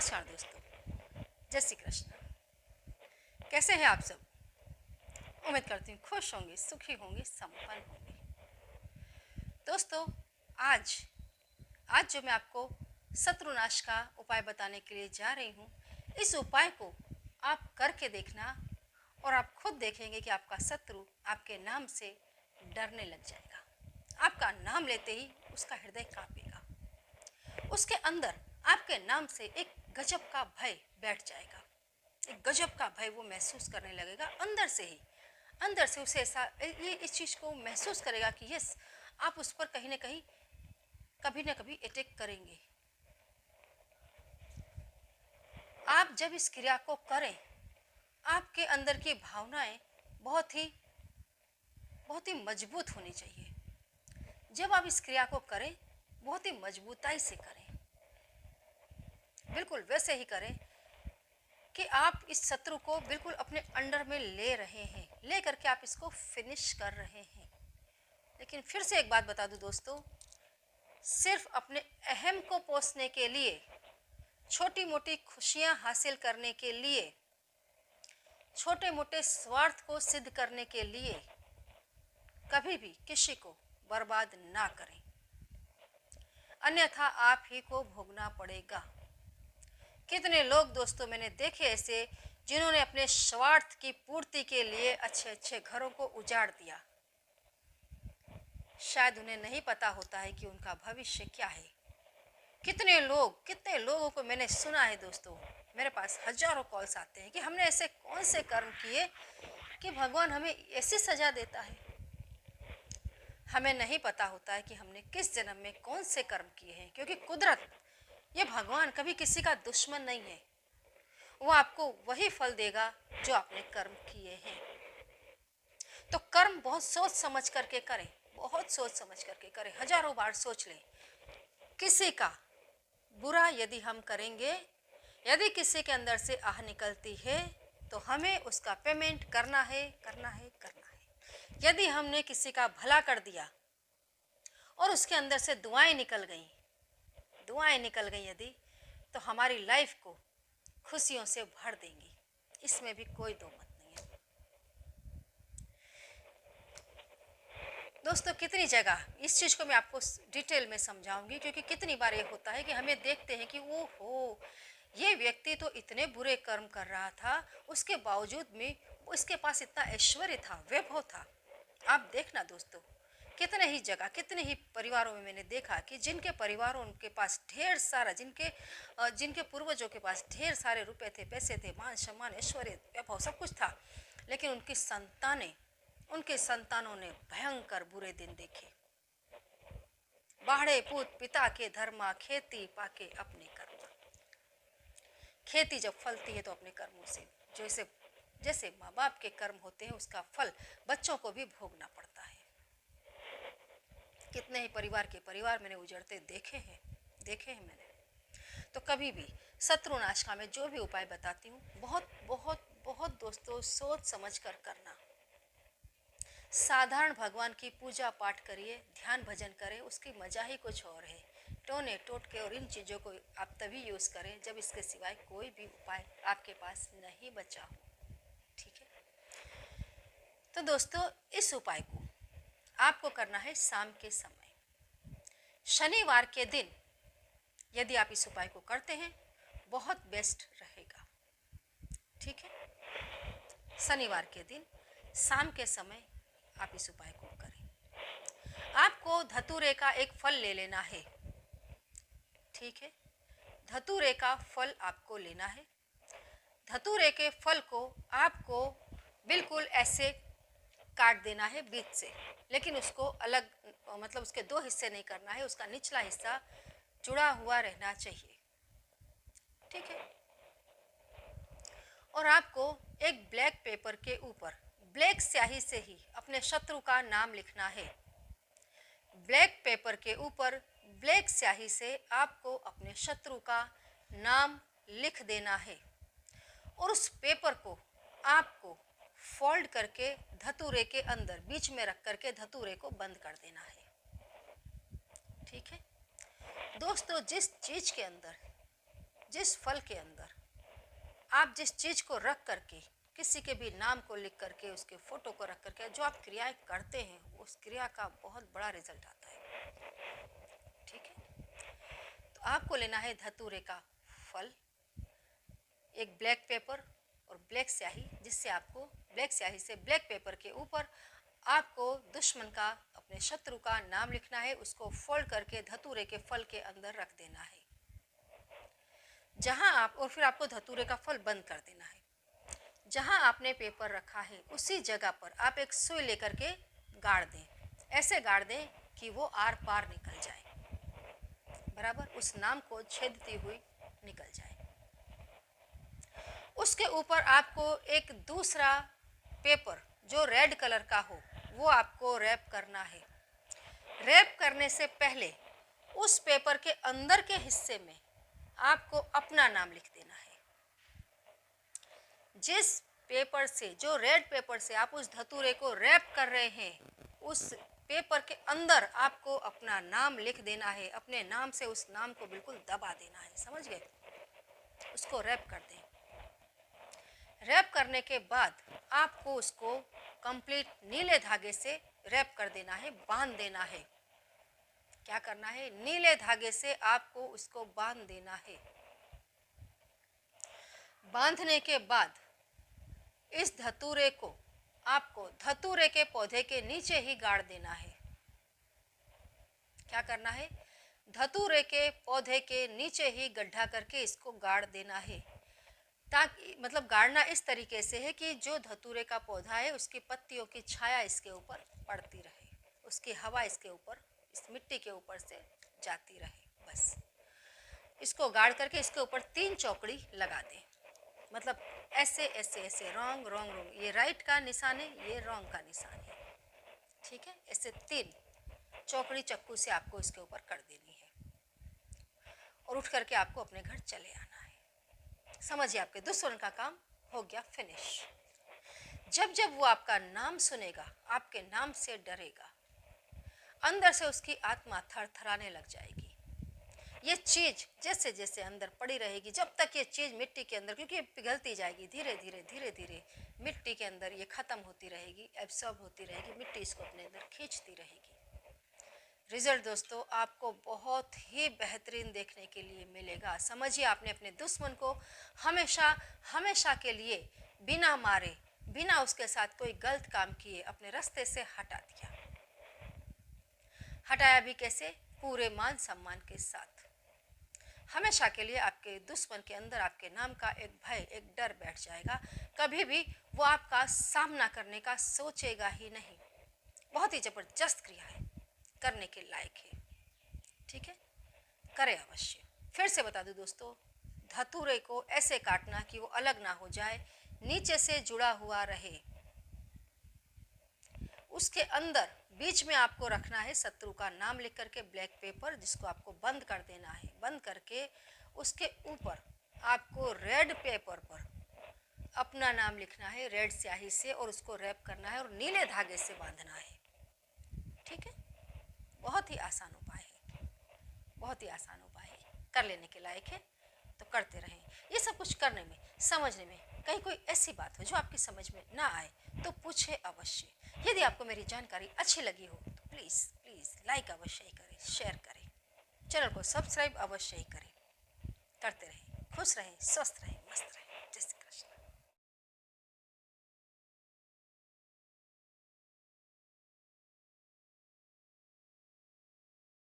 नमस्कार दोस्तों, जय श्री कृष्ण। कैसे हैं आप सब? उम्मीद करती हूँ खुश होंगे, सुखी होंगे, संपन्न होंगे। दोस्तों, आज आज जो मैं आपको शत्रुनाश का उपाय बताने के लिए जा रही हूँ, इस उपाय को आप करके देखना और आप खुद देखेंगे कि आपका शत्रु आपके नाम से डरने लग जाएगा। आपका नाम लेते ही उसका हृदय कांपेगा। उसके अंदर आपके नाम से एक गजब का भय बैठ जाएगा। एक गजब का भय वो महसूस करने लगेगा अंदर से ही। अंदर से उसे ऐसा ये इस चीज़ को महसूस करेगा कि यस, आप उस पर कहीं ना कहीं कभी ना कभी अटैक करेंगे। आप जब इस क्रिया को करें, आपके अंदर की भावनाएं बहुत ही मजबूत होनी चाहिए। जब आप इस क्रिया को करें, बहुत ही मजबूताई से करें, बिल्कुल वैसे ही करें कि आप इस शत्रु को बिल्कुल अपने अंडर में ले रहे हैं, ले करके आप इसको फिनिश कर रहे हैं। लेकिन फिर से एक बात बता दूं दोस्तों, सिर्फ अपने अहम को पोसने के लिए, छोटी मोटी खुशियां हासिल करने के लिए, छोटे मोटे स्वार्थ को सिद्ध करने के लिए कभी भी किसी को बर्बाद ना करें, अन्यथा आप ही को भोगना पड़ेगा। कितने लोग दोस्तों मैंने देखे ऐसे, जिन्होंने अपने स्वार्थ की पूर्ति के लिए अच्छे अच्छे घरों को उजाड़ दिया। शायद उन्हें नहीं पता होता है कि उनका भविष्य क्या है। कितने लोगों को मैंने सुना है दोस्तों, मेरे पास हजारों कॉल्स आते हैं कि हमने ऐसे कौन से कर्म किए कि भगवान हमें ऐसी सजा देता है। हमें नहीं पता होता है कि हमने किस जन्म में कौन से कर्म किए हैं, क्योंकि कुदरत, ये भगवान कभी किसी का दुश्मन नहीं है। वो आपको वही फल देगा जो आपने कर्म किए हैं। तो कर्म बहुत सोच समझ करके करें, बहुत सोच समझ करके करें, हजारों बार सोच लें। किसी का बुरा यदि हम करेंगे, यदि किसी के अंदर से आह निकलती है, तो हमें उसका पेमेंट करना है, करना है, करना है। यदि हमने किसी का भला कर दिया और उसके अंदर से दुआएं निकल गई यदि, तो हमारी लाइफ को खुशियों से भर देंगी। इसमें भी कोई दो मत नहीं है दोस्तों। कितनी जगह इस चीज़ को मैं आपको डिटेल में समझाऊंगी, क्योंकि कितनी बार ये होता है कि हमें देखते हैं कि वो हो, ये व्यक्ति तो इतने बुरे कर्म कर रहा था, उसके बावजूद में उसके पास इतना ऐश्वर्य था, वैभव था। आप देखना दोस्तों, कितने ही जगह, कितने ही परिवारों में मैंने देखा कि जिनके परिवारों के पास ढेर सारा, जिनके पूर्वजों के पास ढेर सारे रुपए थे, पैसे थे, मान सम्मान, ऐश्वर्य, वैभव सब कुछ था, लेकिन उनके संतानों ने भयंकर बुरे दिन देखे। बाढ़े पूत पिता के धर्मा, खेती पाके अपने कर्मा। खेती जब फलती है तो अपने कर्मों से, जैसे जैसे माँ बाप के कर्म होते हैं, उसका फल बच्चों को भी भोगना पड़ता है। कितने ही परिवार मैंने उजड़ते देखे हैं मैंने। तो कभी भी शत्रुनाश का मैं जो भी उपाय बताती हूँ, बहुत बहुत बहुत दोस्तों सोच समझ कर करना। साधारण भगवान की पूजा पाठ करिए, ध्यान भजन करें, उसकी मजा ही कुछ और है। टोने टोटके और इन चीज़ों को आप तभी यूज़ करें जब इसके सिवाय कोई भी उपाय आपके पास नहीं बचा हो। ठीक है, तो दोस्तों इस उपाय को आपको करना है शाम के समय, शनिवार के दिन। यदि आप इस उपाय को करते हैं, बहुत बेस्ट रहेगा। ठीक है, शनिवार के दिन शाम के समय आप इस उपाय को करें। आपको धतूरे का एक फल ले लेना है। ठीक है, धतूरे का फल आपको लेना है। धतूरे के फल को आपको बिल्कुल ऐसे काट देना है बीच से, लेकिन उसको अलग, मतलब उसके दो हिस्से नहीं करना है, उसका निचला हिस्सा जुड़ा हुआ रहना चाहिए। ठीक है, और आपको एक ब्लैक पेपर के ऊपर ब्लैक स्याही से ही अपने शत्रु का नाम लिखना है। ब्लैक पेपर के ऊपर ब्लैक स्याही से आपको अपने शत्रु का नाम लिख देना है, और उस पेपर को आपको फोल्ड करके धतूरे के अंदर बीच में रख करके धतूरे को बंद कर देना है। ठीक है दोस्तों, जिस फल के अंदर आप जिस चीज़ को रख करके, किसी के भी नाम को लिख करके, उसके फोटो को रख करके जो आप क्रियाएं करते हैं, उस क्रिया का बहुत बड़ा रिजल्ट आता है। ठीक है, तो आपको लेना है धतूरे का फल, एक ब्लैक पेपर और ब्लैक स्याही, जिससे आपको ब्लैक स्याही से ब्लैक पेपर के ऊपर आपको दुश्मन का, अपने शत्रु का नाम लिखना है। उसको फोल्ड करके धतूरे के फल के अंदर रख देना है जहां आप, और फिर आपको धतूरे का फल बंद कर देना है। जहां आपने पेपर रखा है उसी जगह पर आप एक सुई लेकर के गाड़ दें। ऐसे गाड़ दें कि वो आर पार निकल जाए, बराबर उस नाम को छेदती हुई निकल जाए। उसके ऊपर आपको एक दूसरा पेपर जो रेड कलर का हो वो आपको रैप करना है। रैप करने से पहले उस पेपर के अंदर के हिस्से में आपको अपना नाम लिख देना है। जिस पेपर से, जो रेड पेपर से आप उस धतूरे को रैप कर रहे हैं, उस पेपर के अंदर आपको अपना नाम लिख देना है। अपने नाम से उस नाम को बिल्कुल दबा देना है, समझ गए? उसको रैप कर दें। रैप करने के बाद आपको उसको कंप्लीट नीले धागे से रैप कर देना है, बांध देना है। क्या करना है? नीले धागे से आपको उसको बांध देना है। बांधने के बाद इस धतूरे को आपको धतूरे के पौधे के नीचे ही गाड़ देना है। क्या करना है? धतूरे के पौधे के नीचे ही गड्ढा करके इसको गाड़ देना है। ताकि, मतलब गाड़ना इस तरीके से है कि जो धतूरे का पौधा है उसकी पत्तियों की छाया इसके ऊपर पड़ती रहे, उसकी हवा इसके ऊपर, इस मिट्टी के ऊपर से जाती रहे। बस इसको गाड़ करके इसके ऊपर 3 चौकड़ी लगा दें। मतलब ऐसे ऐसे ऐसे, रॉन्ग रॉन्ग रॉन्ग, ये राइट का निशान है, ये रॉन्ग का निशान है। ठीक है, ऐसे 3 चौकड़ी चक्कू से आपको इसके ऊपर कर देनी है और उठ करके आपको अपने घर चले आना है। समझिए, आपके दुश्मन का काम हो गया फिनिश। जब जब वो आपका नाम सुनेगा, आपके नाम से डरेगा, अंदर से उसकी आत्मा थरथराने लग जाएगी। ये चीज जैसे जैसे अंदर पड़ी रहेगी, जब तक ये चीज मिट्टी के अंदर, क्योंकि पिघलती जाएगी धीरे धीरे धीरे धीरे, मिट्टी के अंदर ये खत्म होती रहेगी, एब्सॉर्ब होती रहेगी, मिट्टी इसको अपने अंदर खींचती रहेगी। रिजल्ट दोस्तों आपको बहुत ही बेहतरीन देखने के लिए मिलेगा। समझिए, आपने अपने दुश्मन को हमेशा हमेशा के लिए बिना मारे, बिना उसके साथ कोई गलत काम किए अपने रास्ते से हटा दिया। हटाया भी कैसे? पूरे मान सम्मान के साथ। हमेशा के लिए आपके दुश्मन के अंदर आपके नाम का एक भय, एक डर बैठ जाएगा। कभी भी वो आपका सामना करने का सोचेगा ही नहीं। बहुत ही जबरदस्त क्रिया है, करने के लायक है। ठीक है, करें अवश्य। फिर से बता दूं दोस्तों, धतूरे को ऐसे काटना कि वो अलग ना हो जाए, नीचे से जुड़ा हुआ रहे। उसके अंदर बीच में आपको रखना है शत्रु का नाम लिख करके ब्लैक पेपर, जिसको आपको बंद कर देना है। बंद करके उसके ऊपर आपको रेड पेपर पर अपना नाम लिखना है रेड स्याही से, और उसको रैप करना है और नीले धागे से बांधना है। ठीक है, बहुत ही आसान उपाय है, बहुत ही आसान उपाय है, कर लेने के लायक है। तो करते रहें। ये सब कुछ करने में, समझने में कहीं कोई ऐसी बात हो जो आपकी समझ में ना आए तो पूछे अवश्य। यदि आपको मेरी जानकारी अच्छी लगी हो तो प्लीज़ प्लीज़ लाइक अवश्य ही करें, शेयर करें, चैनल को सब्सक्राइब अवश्य ही करें। करते रहें, खुश रहें, स्वस्थ रहें, मस्त रहें।